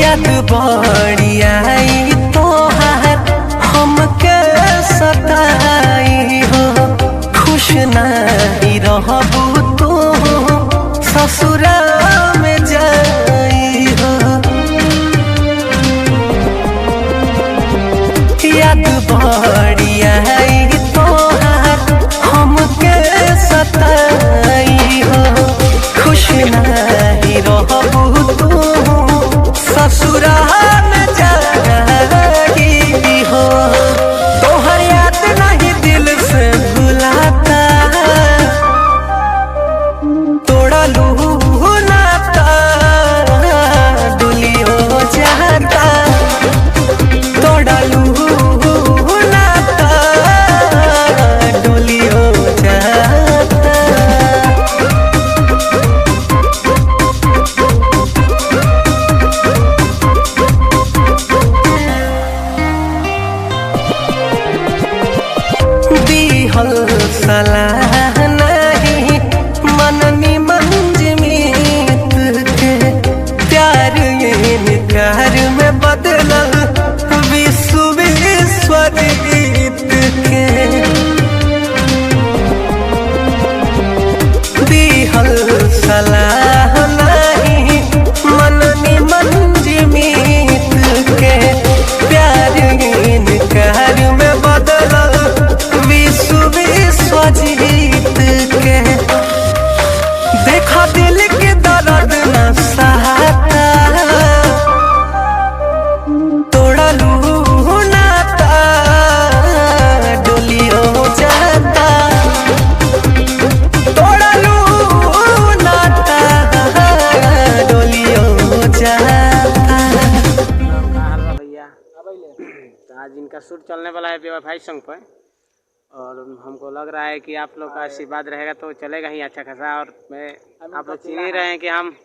याद बड़ी आई तोहार हमके सताई हो, खुश नहीं रहबू तू ससुरा में जाई हो। याद बड़ी आई तोहार हमके सताई हो, खुश नहीं रहबू तू ससुरा में जाई हो। तोहर याद नहीं दिल से भुलाता, तोड़ा लू नाता डोली हो जाता, तोड़ा लू नाता डोली हो जाता। दिहल सलाह नहीं मननी मंजमीत के, प्यार इनकार में बदलल विश्व विश्वजीत के। दिहल सलाह नहीं मननी मंजमीत के, प्यार इनकार में बदलल विश्व विश्वजीत के। देखा दिल के दर्द न सहाता, तोड़ा लू नाता डोली हो जाता, तोड़ा लू नाता डोली हो जाता। भैया तो आज इनका शूट चलने वाला है बेवफाई सॉन्ग पर, और हमको लग रहा है कि आप लोग का आशीर्वाद रहेगा तो चलेगा ही अच्छा खासा। और मैं आप लोग चिन्ह ही रहे हैं कि हम